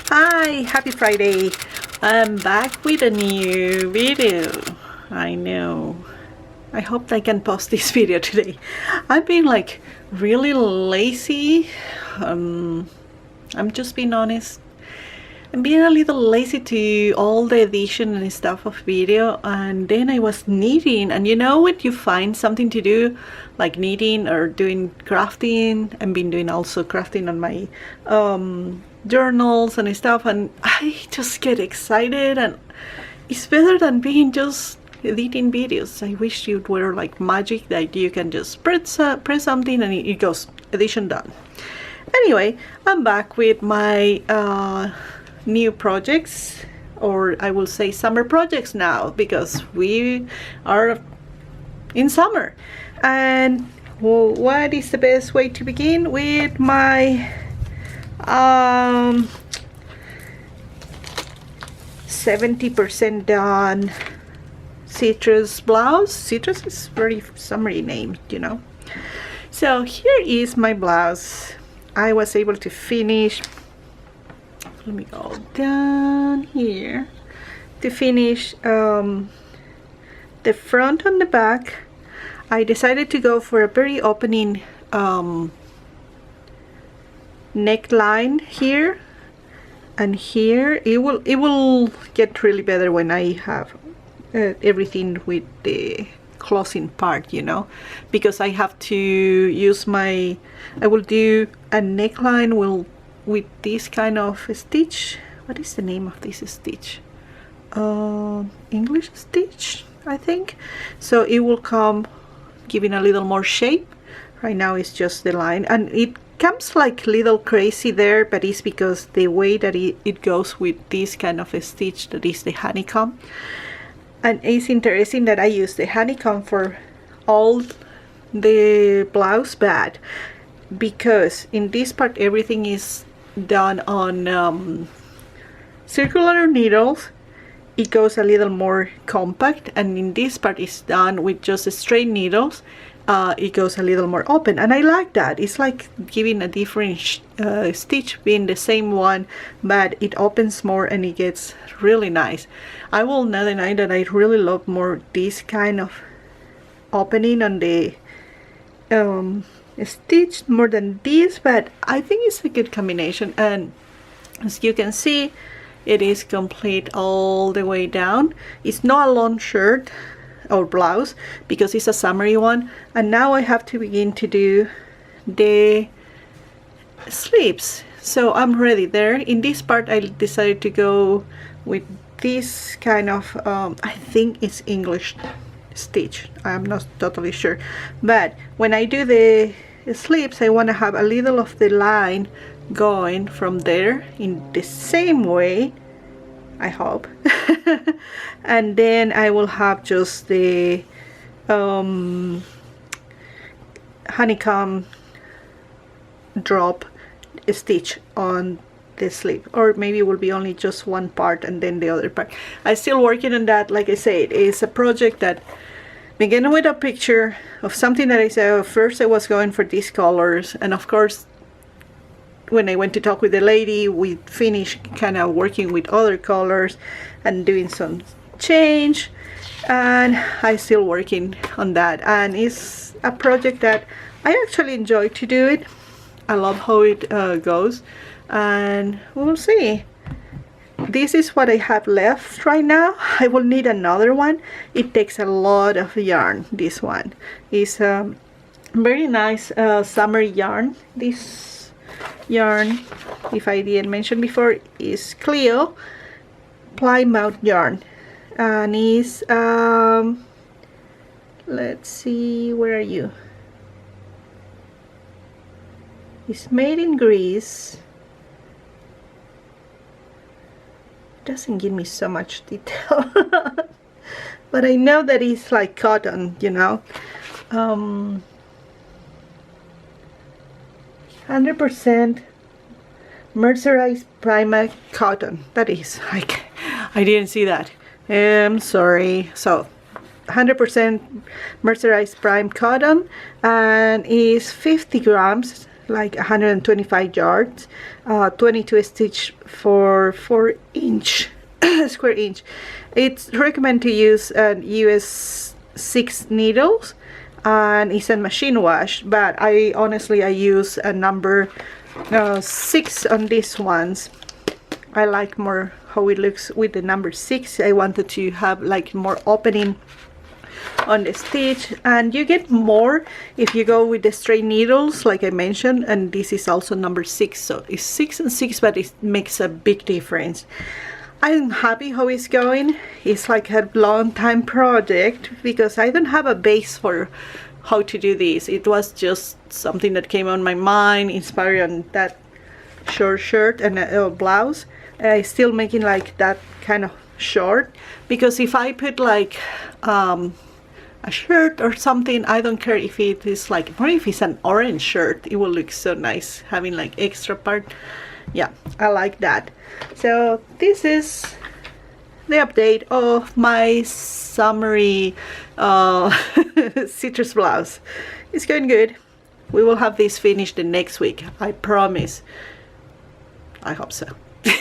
Hi, happy Friday. I'm back with a new video. I know. I hope I can post this video today. I've been like really lazy. I'm just being honest. I'm being a little lazy to do all the edition and stuff of video, and then I was knitting, and you know when you find something to do like knitting or doing crafting. I've been doing also crafting on my journals and stuff, and I just get excited, and it's better than being just editing videos. I wish it were like magic that you can just press something and it goes edition done. Anyway, I'm back with my new projects, or I will say summer projects now, because we are in summer. And what is the best way to begin with my 70% done citrus blouse. Citrus is very summery name, you know. So here is my blouse. I was able to finish, let me go down here, to finish the front and the back. I decided to go for a very opening neckline here and here. It will get really better when I have everything with the closing part, you know, because I have to use I will do a neckline with this kind of stitch. What is the name of this stitch? English stitch, I think. So it will come giving a little more shape. Right now it's just the line, and it comes like little crazy there, but it's because the way that it goes with this kind of a stitch, that is the honeycomb. And it's interesting that I use the honeycomb for all the blouse, but because in this part everything is done on circular needles, it goes a little more compact, and in this part is done with just straight needles. It goes a little more open, and I like that. It's like giving a different stitch, being the same one, but it opens more and it gets really nice. I will not deny that I really love more this kind of opening on the stitch more than this, but I think it's a good combination. And as you can see, it is complete all the way down. It's not a long shirt or blouse because it's a summery one. And now I have to begin to do the sleeves. So I'm ready there. In this part I decided to go with this kind of I think it's English stitch, I'm not totally sure, but when I do the sleeves I want to have a little of the line going from there in the same way, I hope. And then I will have just the honeycomb drop stitch on the sleeve, or maybe it will be only just one part and then the other part. I'm still working on that. Like I said, it's a project that began with a picture of something that I said first I was going for these colors, and of course when I went to talk with the lady we finished kind of working with other colors and doing some change, and I'm still working on that, and it's a project that I actually enjoy to do it. I love how it goes, and we'll see. This is what I have left right now. I will need another one. It takes a lot of yarn. This one is a very nice summer yarn. This yarn, if I didn't mention before, is Clio Plymouth yarn, and is let's see, where are you? It's made in Greece. Doesn't give me so much detail. But I know that it's like cotton, you know. 100% mercerized Primark cotton. That is, like, I didn't see that. I'm sorry. So 100% mercerized prime cotton, and is 50 grams, like 125 yards, 22 stitch for 4" square inch. It's recommended to use US 6 needles, and it's a machine wash, but I honestly use a number 6 on these ones. I like more how it looks with the number 6. I wanted to have like more opening on the stitch, and you get more if you go with the straight needles like I mentioned, and this is also number 6, so it's 6 and 6, but it makes a big difference. I'm happy how it's going. It's like a long time project because I don't have a base for how to do this. It was just something that came on my mind, inspired on that short shirt and a blouse. I still making like that kind of short, because if I put like a shirt or something, I don't care if it is like, or if it's an orange shirt, it will look so nice having like extra part. Yeah, I like that. So this is the update of my summery citrus blouse. It's going good. We will have this finished the next week, I promise. I hope so.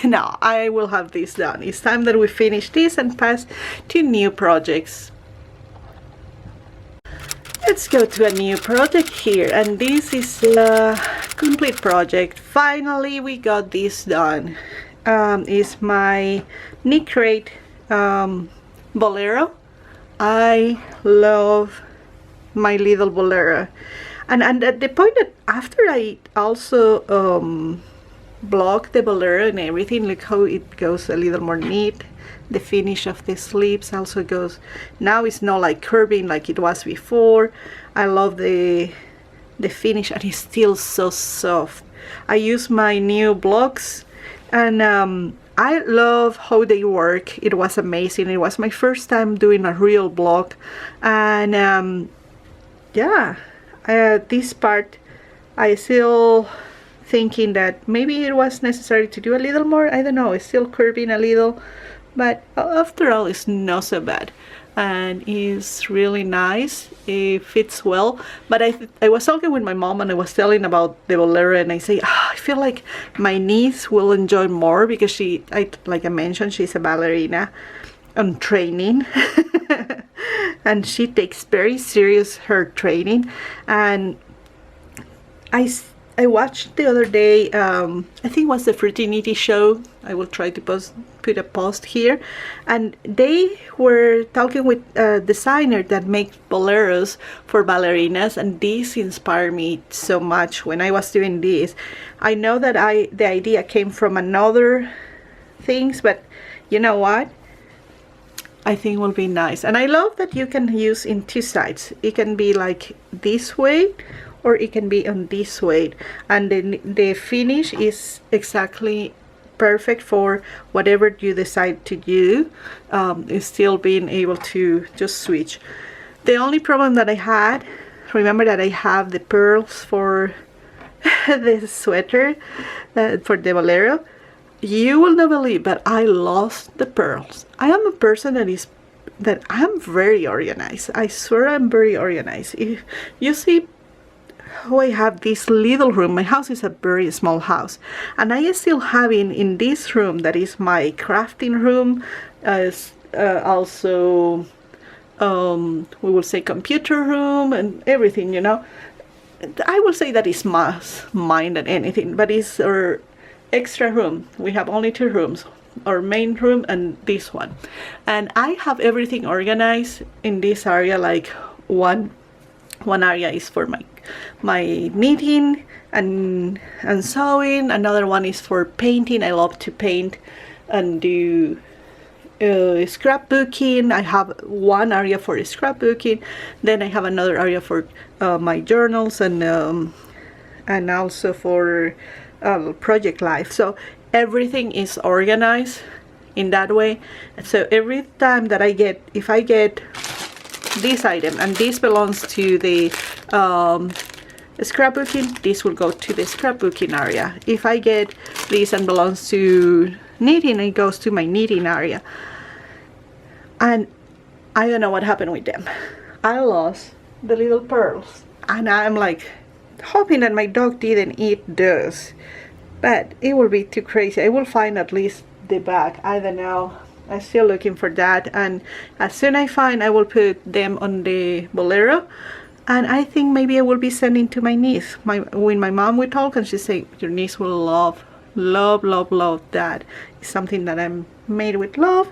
No, I will have this done. It's time that we finish this and pass to new projects. Let's go to a new project here, and this is a complete project. Finally we got this done. Is my knit crate bolero. I love my little bolero, and at the point that after I also block the bolero and everything, look how it goes a little more neat. The finish of the sleeves also goes, now it's not like curving like it was before. I love the finish, and it's still so soft. I use my new blocks, and I love how they work. It was amazing. It was my first time doing a real block, and yeah, this part I still thinking that maybe it was necessary to do a little more. I don't know, it's still curving a little, but after all it's not so bad, and it's really nice. It fits well. But I was talking with my mom, and I was telling about the bolero, and I say, I feel like my niece will enjoy more, because like I mentioned, she's a ballerina on training and she takes very serious her training. And I watched the other day, I think it was the Frutinity show. I will try to put a post here, and they were talking with a designer that makes boleros for ballerinas, and this inspired me so much when I was doing this. I know that the idea came from another things, but you know what? I think it will be nice. And I love that you can use in two sides. It can be like this way, or it can be on this way, and then the finish is exactly perfect for whatever you decide to do. Is still being able to just switch. The only problem that I had, remember that I have the pearls for the sweater, for the bolero. You will not believe, but I lost the pearls. I am a person that I'm very organized. I swear I'm very organized. If you see how I have this little room, my house is a very small house, and I still having in this room that is my crafting room, also we will say computer room and everything, you know. I will say that is mine than anything, but it's our extra room. We have only 2 rooms, our main room and this one, and I have everything organized in this area. Like one area is for my knitting and sewing. Another one is for painting. I love to paint and do scrapbooking. I have one area for scrapbooking. Then I have another area for my journals and also for project life. So everything is organized in that way. So every time that if I get this item and this belongs to the scrapbooking, this will go to the scrapbooking area. If I get this and belongs to knitting, it goes to my knitting area. And I don't know what happened with them. I lost the little pearls, and I'm like, hoping that my dog didn't eat those, but it will be too crazy. I will find at least the back. I don't know. I'm still looking for that, and as soon as I find, I will put them on the bolero. And I think maybe I will be sending to my niece. When my mom would talk, and she say, your niece will love that. It's something that I'm made with love,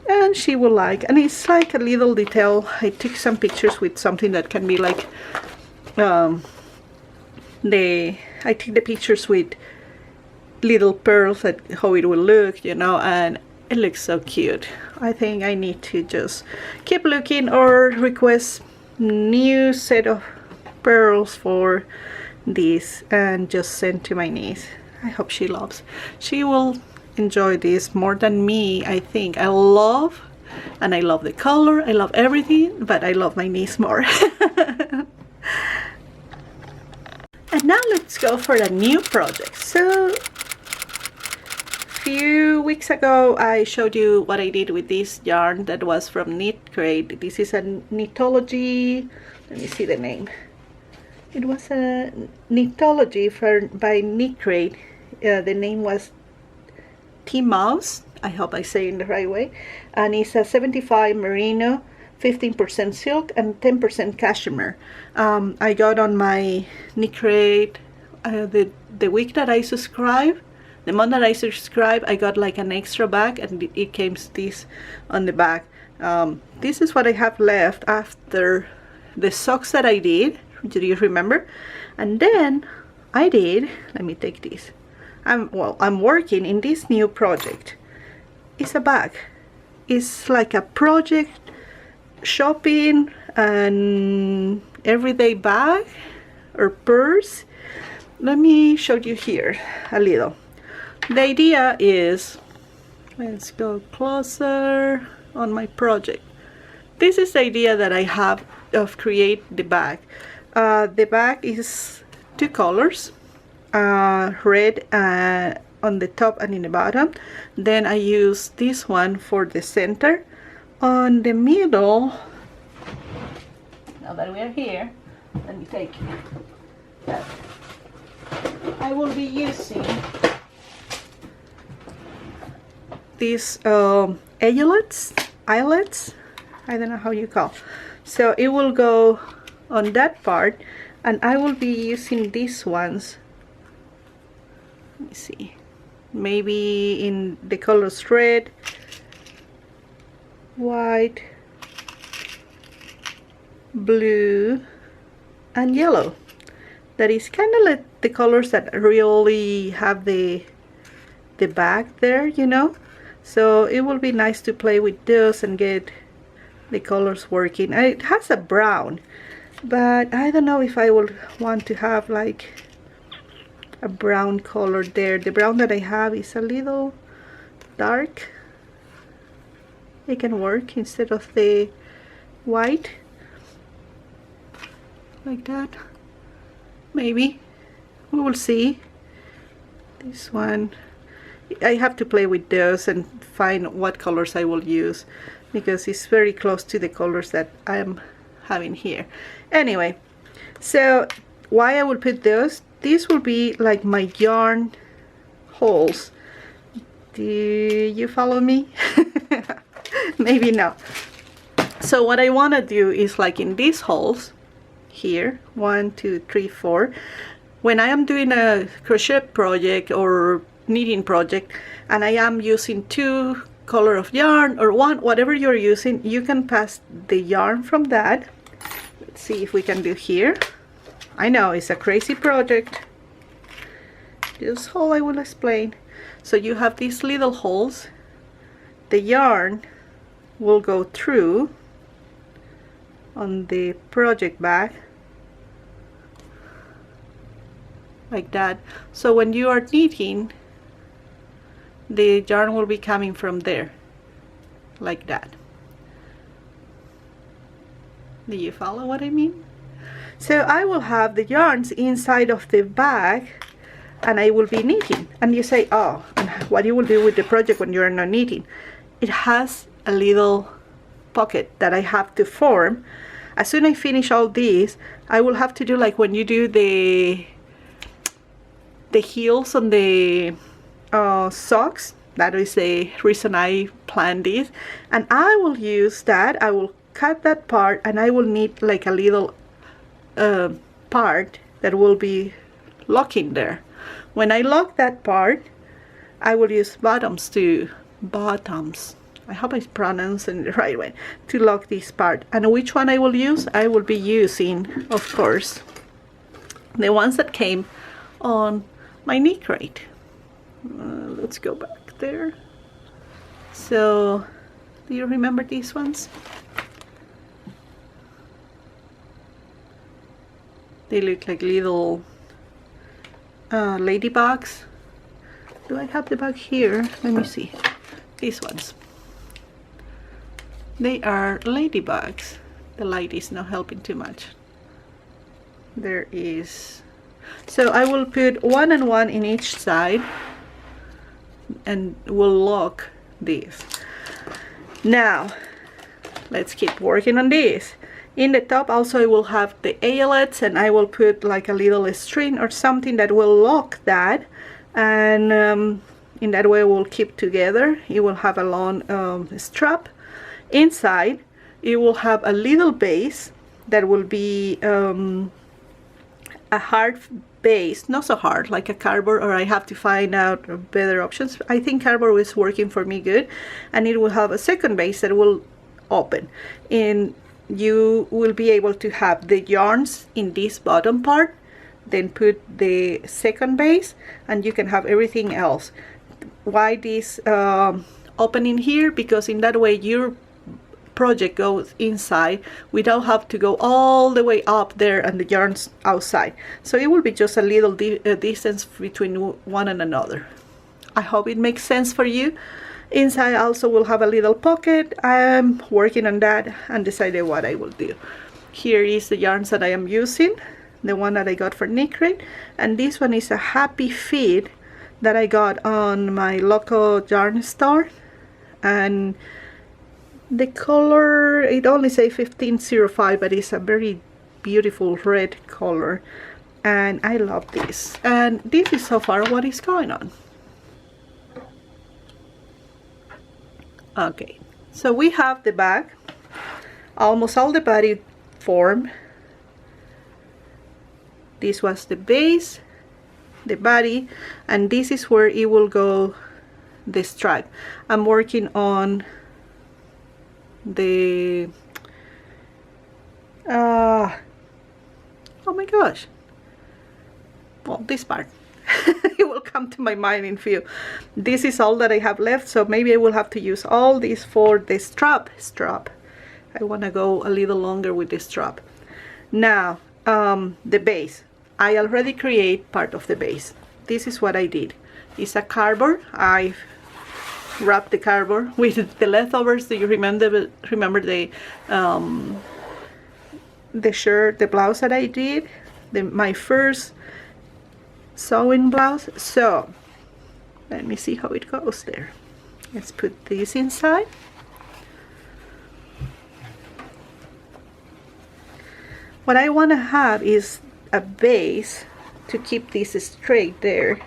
and she will like. And it's like a little detail. I took some pictures with something that can be like I took the pictures with little pearls, that how it will look, you know, and it looks so cute. I think I need to just keep looking or request new set of pearls for this and just send to my niece. I hope she loves. She will enjoy this more than me, I think. I love the color, I love everything, but I love my niece more. And now let's go for a new project. So few weeks ago I showed you what I did with this yarn that was from Knit Crate. This is a Knitology, let me see the name. It was a Knitology by Knit Crate. The name was T-Mouse, I hope I say it in the right way, and it's a 75 merino, 15% silk and 10% cashmere. I got on my Knit Crate the week that I subscribed. The month that I subscribed, I got like an extra bag, and it came this on the back. This is what I have left after the socks that I did. Do you remember? And then I did, let me take this. I'm working in this new project. It's a bag. It's like a project shopping and everyday bag or purse. Let me show you here a little. The idea is, let's go closer on my project. This is the idea that I have of create the bag. The bag is two colors, red on the top and in the bottom. Then I use this one for the center. On the middle, now that we are here, let me take that. I will be using these eyelets, I don't know how you call. So it will go on that part, and I will be using these ones. Let me see, maybe in the colors red, white, blue, and yellow. That is kind of like the colors that really have the back there, you know. So it will be nice to play with those and get the colors working. It has a brown, but I don't know if I will want to have like a brown color there. The brown that I have is a little dark. It can work instead of the white, like that. Maybe we will see. This one, I have to play with those and find what colors I will use, because it's very close to the colors that I'm having here. Anyway, so why I will put those, these will be like my yarn holes. Do you follow me? Maybe not. So what I want to do is like in these holes here, 1 2 3 4, when I am doing a crochet project or knitting project and I am using two color of yarn or one, whatever you're using, you can pass the yarn from that. Let's see if we can do here. I know it's a crazy project, just how I will explain. So you have these little holes, the yarn will go through on the project bag like that. So when you are knitting, the yarn will be coming from there like that. Do you follow what I mean? So I will have the yarns inside of the bag and I will be knitting. And you say, oh, and what you will do with the project when you're not knitting? It has a little pocket that I have to form, as soon as I finish all these, I will have to do like when you do the heels on the socks. That is the reason I planned this, and I will use that. I will cut that part, and I will need like a little part that will be locking there. When I lock that part, I will use bottoms, I hope I pronounce it the right way, to lock this part. And which one I will use? I will be using, of course, the ones that came on my knee crate. Let's go back there. So, do you remember these ones? They look like little ladybugs. Do I have the bag here? Let me see. These ones. They are ladybugs. The light is not helping too much. There is. So I will put one and one in each side, and we'll lock this. Now, let's keep working on this. In the top also I will have the eyelets, and I will put like a little string or something that will lock that, and in that way we'll keep together. You will have a long strap. Inside you will have a little base that will be a hard base, not so hard like a cardboard, or I have to find out better options. I think cardboard is working for me good, and it will have a second base that will open, and you will be able to have the yarns in this bottom part, then put the second base, and you can have everything else. Why this opening here? Because in that way your project goes inside without have to go all the way up there and the yarns outside. So it will be just a little distance between one and another. I hope it makes sense for you. Inside also will have a little pocket. I am working on that and decided what I will do. Here is the yarns that I am using, the one that I got for knit crate, and this one is a Happy Fit that I got on my local yarn store, and the color, it only say 1505, but it's a very beautiful red color, and I love this. And this is so far what is going on. Okay, so we have the bag, almost all the body form. This was the base, the body, and this is where it will go, the stripe. I'm working on the oh my gosh, well, this part. It will come to my mind in few. This is all that I have left, so maybe I will have to use all this for the strap. I want to go a little longer with the strap. Now the base, I already create part of the base. This is what I did. It's a cardboard. I wrapped the cardboard with the leftovers. Do you remember the shirt, the blouse that I did, my first sewing blouse? So let me see how it goes there. Let's put this inside. What I want to have is a base to keep this straight there,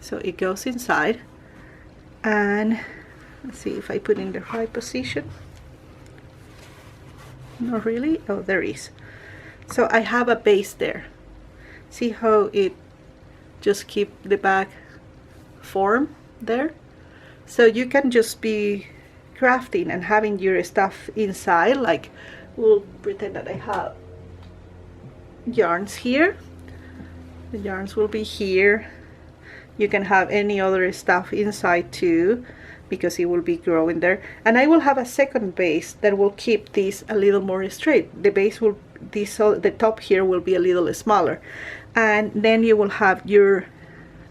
so it goes inside. And let's see if I put in the right position. Not really. Oh, there is. So I have a base there. See how it just keep the bag form there? So you can just be crafting and having your stuff inside. Like, we'll pretend that I have yarns here. The yarns will be here. You can have any other stuff inside too, because it will be growing there. And I will have a second base that will keep this a little more straight. The base will, the top here will be a little smaller, and then you will have your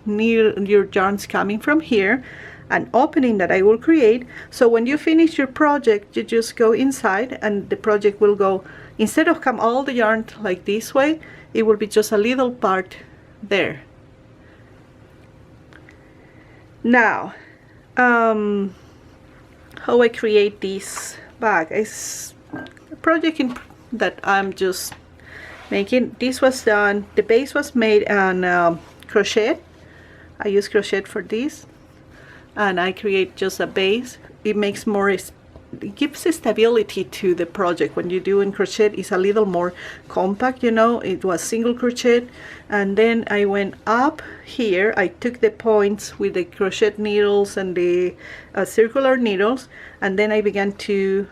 yarns coming from here, an opening that I will create. So when you finish your project, you just go inside, and the project will go, instead of come all the yarn like this way, it will be just a little part there. Now how I create this bag is project that I'm just making. This was done, the base was made on crochet. I use crochet for this, and I create just a base. It makes more, it gives stability to the project. When you do in crochet, it's a little more compact, you know. It was single crochet, and then I went up here. I took the points with the crochet needles and the circular needles, and then I began to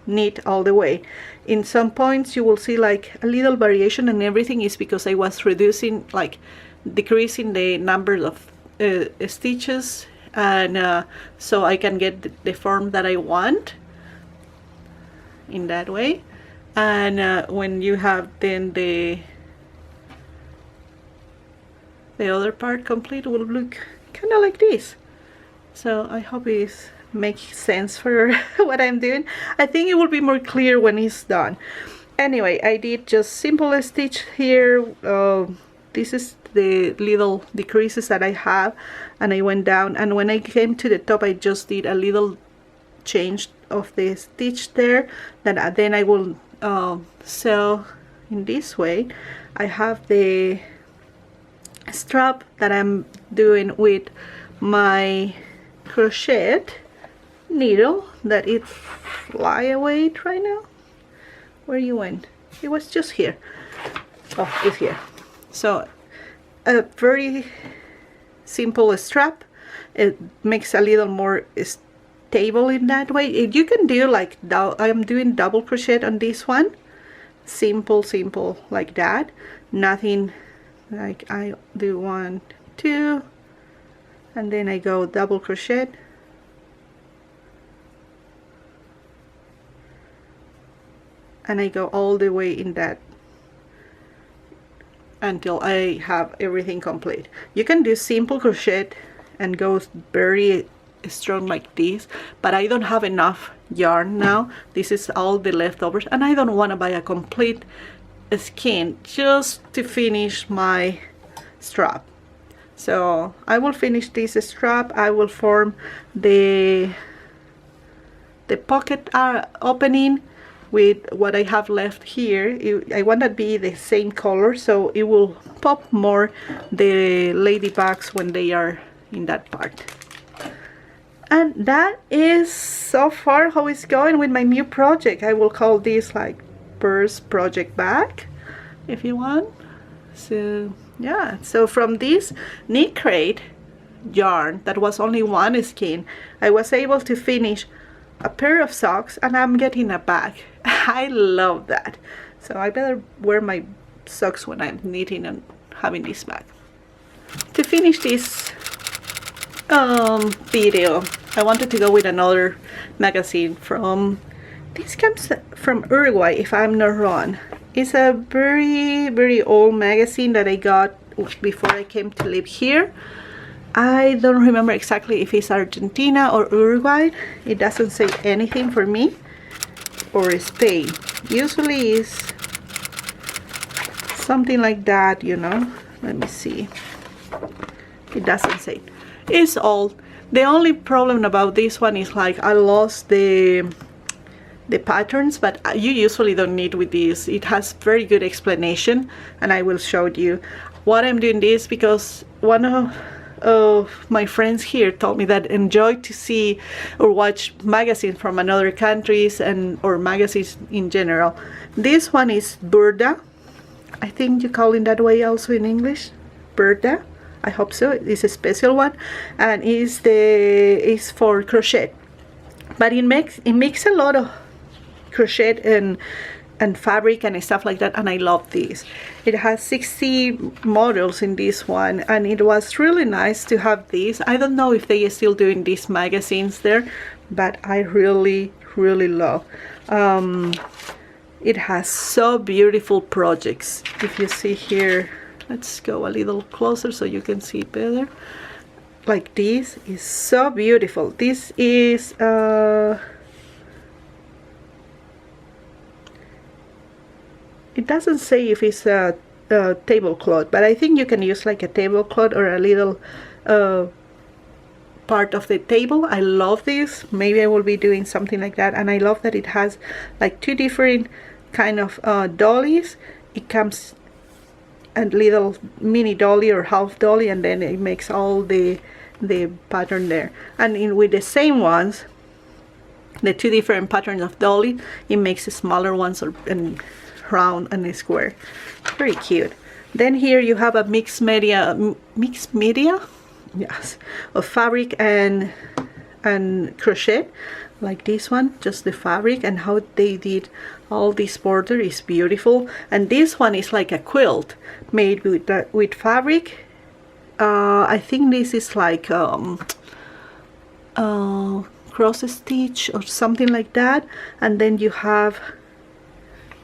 knit all the way. In some points you will see like a little variation, and everything is because I was reducing, like decreasing the number of stitches, and so I can get the form that I want in that way. And when you have then the other part complete, will look kind of like this. So I hope it makes sense for what I'm doing. I think it will be more clear when it's done. Anyway, I did just simple stitch here. This is the little decreases that I have, and I went down, and when I came to the top I just did a little change of the stitch there. Then I will sew in this way. I have the strap that I'm doing with my crochet needle that it fly away right now. Where you went? It was just here. Oh, it's here. So a very simple strap. It makes a little more stable in that way. You can do like I'm doing double crochet on this one. Simple like that. Nothing like I do 1, 2, and then I go double crochet, and I go all the way in that until I have everything complete. You can do simple crochet and go very strong like this, but I don't have enough yarn now. This is all the leftovers, and I don't want to buy a complete skein just to finish my strap. So I will finish this strap. I will form the pocket opening with what I have left here. I want to be the same color, so it will pop more the ladybugs when they are in that part. And that is so far how it's going with my new project. I will call this like first project back, if you want. So yeah, so from this knit crate yarn that was only one skein, I was able to finish a pair of socks, and I'm getting a bag. I love that. So I better wear my socks when I'm knitting and having this bag. To finish this video, I wanted to go with another magazine from, this comes from Uruguay if I'm not wrong. It's a very old magazine that I got before I came to live here. I don't remember exactly if it's Argentina or Uruguay. It doesn't say anything for me. Or Spain. Usually is something like that, you know. Let me see. It doesn't say. It's old. The only problem about this one is like I lost the patterns, but you usually don't need with this. It has very good explanation, and I will show you what I'm doing this because one of my friends here told me that enjoy to see or watch magazines from other countries and or magazines in general. This one is Burda. I think you call it that way also in English. Burda. I hope so. It's a special one, and is for crochet. But it makes a lot of crochet and fabric and stuff like that, and I love this. It has 60 models in this one, and it was really nice to have this. I don't know if they are still doing these magazines there, but I really love. It has so beautiful projects. If you see here, let's go a little closer so you can see better. Like this is so beautiful. This is it doesn't say if it's a tablecloth, but I think you can use like a tablecloth or a little part of the table. I love this. Maybe I will be doing something like that. And I love that it has like 2 different kind of dollies. It comes a little mini dolly or half dolly, and then it makes all the pattern there. And with the same ones, the 2 different patterns of dolly, it makes the smaller ones and round and square. Very cute. Then here you have a mixed media, yes, of fabric and crochet, like this one, just the fabric, and how they did all this border is beautiful. And this one is like a quilt made with fabric. I think this is like cross stitch or something like that, and then you have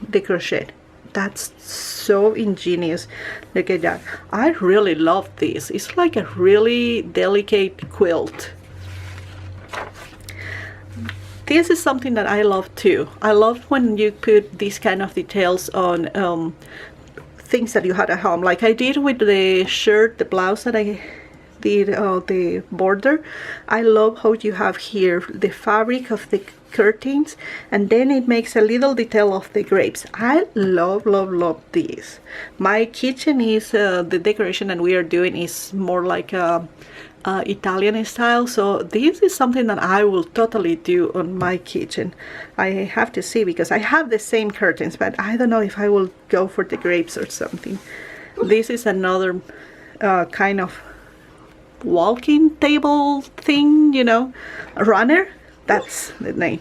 the crochet. That's so ingenious. Look at that. I really love this. It's like a really delicate quilt. This is something that I love too. I love when you put these kind of details on things that you had at home, like I did with the shirt, the blouse that I did, the border. I love how you have here the fabric of the curtains, and then it makes a little detail of the grapes. I love this. My kitchen is the decoration that we are doing is more like a Italian style, so this is something that I will totally do on my kitchen. I have to see, because I have the same curtains, but I don't know if I will go for the grapes or something. This is another kind of walking table thing, you know, a runner. That's the name.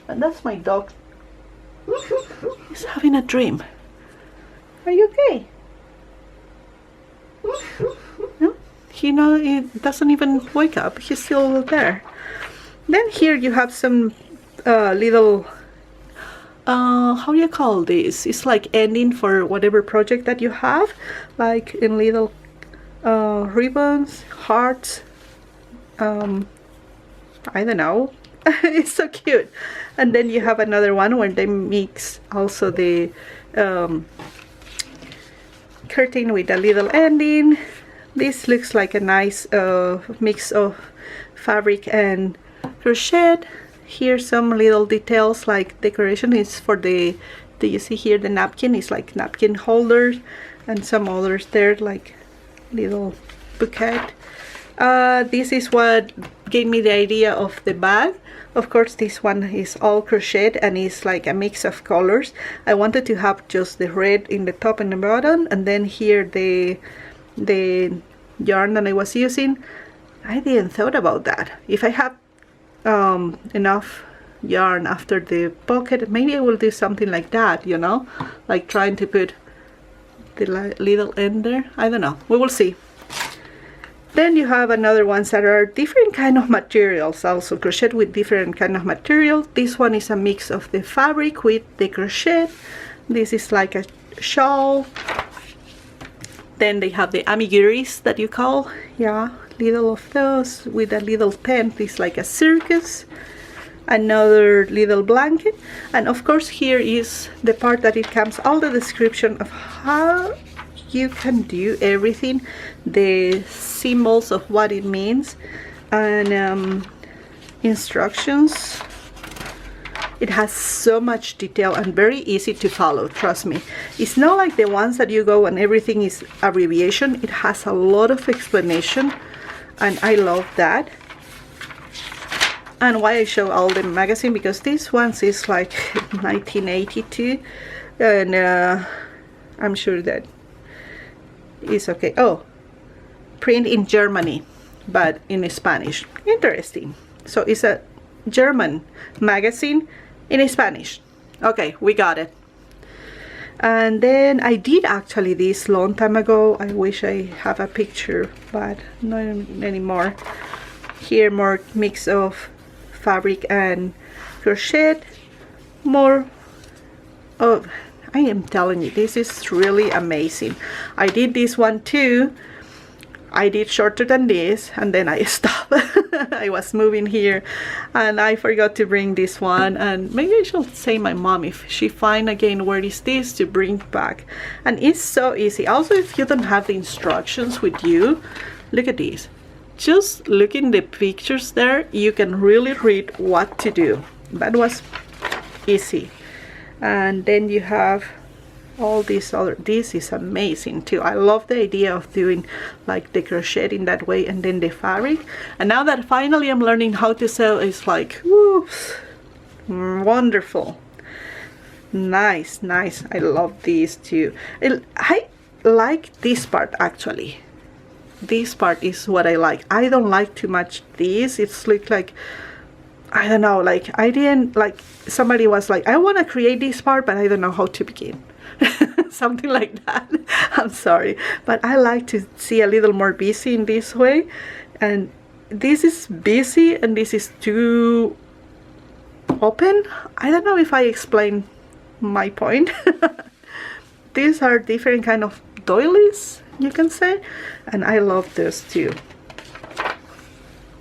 And that's my dog. He's having a dream. Are you okay? No? He doesn't even wake up. He's still there. Then here you have some little how do you call this? It's like ending for whatever project that you have, like in little ribbons, hearts, I don't know. It's so cute. And then you have another one where they mix also the curtain with a little ending. This looks like a nice mix of fabric and crochet. Here some little details like decoration is for the, do you see here the napkin is like napkin holders, and some others there like little bouquet. This is what gave me the idea of the bag. Of course, this one is all crocheted and it's like a mix of colors. I wanted to have just the red in the top and the bottom, and then here the yarn that I was using. I didn't thought about that. If I have enough yarn after the pocket, maybe I will do something like that, you know, like trying to put the little end there. I don't know, we will see. Then you have another ones that are different kind of materials, also crochet with different kind of materials. This one is a mix of the fabric with the crochet. This is like a shawl. Then they have the amigurumis that you call, yeah, little of those with a little tent. It's like a circus. Another little blanket, and of course here is the part that it comes all the description of how you can do everything, the symbols of what it means, and instructions. It has so much detail and very easy to follow, trust me. It's not like the ones that you go and everything is abbreviation. It has a lot of explanation, and I love that. And why I show all the magazine, because this one is like 1982, and I'm sure that is okay. Oh, print in Germany but in Spanish. Interesting. So it's a German magazine in Spanish. Okay, we got it. And then I did actually this long time ago. I wish I have a picture, but not anymore. Here more mix of fabric and crochet, more of, I am telling you, this is really amazing. I did this one too. I did shorter than this, and then I stopped. I was moving here and I forgot to bring this one, and maybe I should say my mom, if she find again where is this, to bring back. And it's so easy. Also, if you don't have the instructions with you, look at this. just looking the pictures there, you can really read what to do. That was easy. And then you have all these other, this is amazing too. I love the idea of doing like the crochet in that way, and then the fabric. And now that finally I'm learning how to sew, it's like, whoo, wonderful. Nice, nice. I love these too. I like this part actually. This part is what I like. I don't like too much this. It's like, I don't know, like I didn't, like somebody was like, I want to create this part, but I don't know how to begin. Something like that. I'm sorry, but I like to see a little more busy in this way, and this is busy and this is too open. I don't know if I explain my point. These are different kind of doilies, you can say, and I love this too.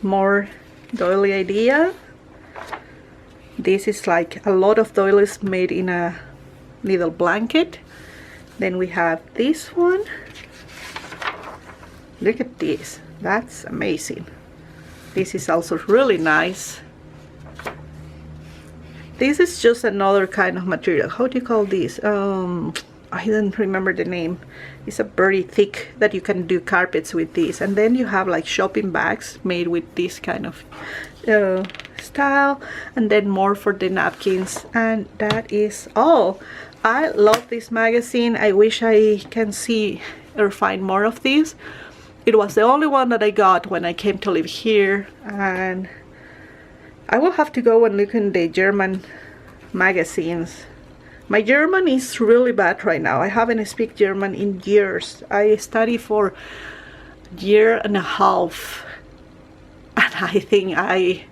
More doily idea. This is like a lot of doilies made in a little blanket. Then we have this one. Look at this, that's amazing. This is also really nice. This is just another kind of material. How do you call this? I don't remember the name. It's a very thick that you can do carpets with this. And then you have like shopping bags made with this kind of style, and then more for the napkins, and that is all. I love this magazine. I wish I can see or find more of these. It was the only one that I got when I came to live here, and I will have to go and look in the German magazines. My German is really bad right now. I haven't speak German in years. I studied for a year and a half, and I think I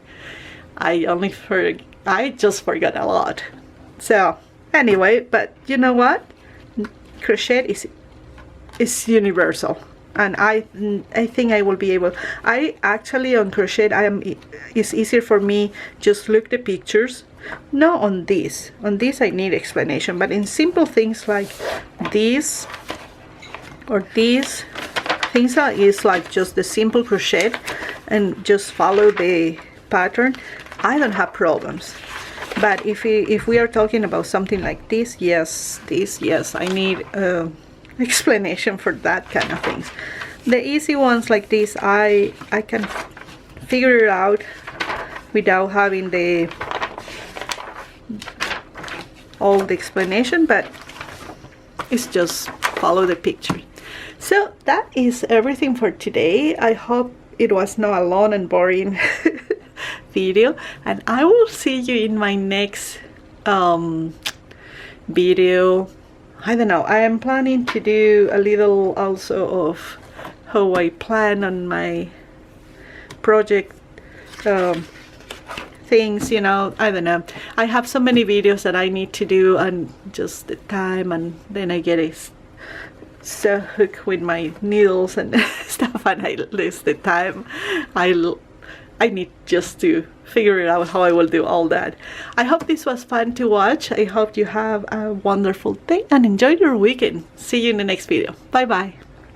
just forgot a lot. So anyway, but you know what? Crochet is universal, and I think I will be able. I actually on crochet it's easier for me just look the pictures. No, on this I need explanation, but in simple things like this or these things that is like just the simple crochet and just follow the pattern, I don't have problems. But if we are talking about something like this, yes, I need explanation for that kind of things. The easy ones like this, I can figure it out without having all the explanation, but it's just follow the picture. So that is everything for today. I hope it was not a long and boring video, and I will see you in my next video. I don't know, I am planning to do a little also of how I plan on my project things, you know. I don't know, I have so many videos that I need to do, and just the time, and then I get so hooked with my needles and stuff, and I lose the time. I need just to figure it out how I will do all that. I hope this was fun to watch. I hope you have a wonderful day and enjoy your weekend. See you in the next video. Bye bye.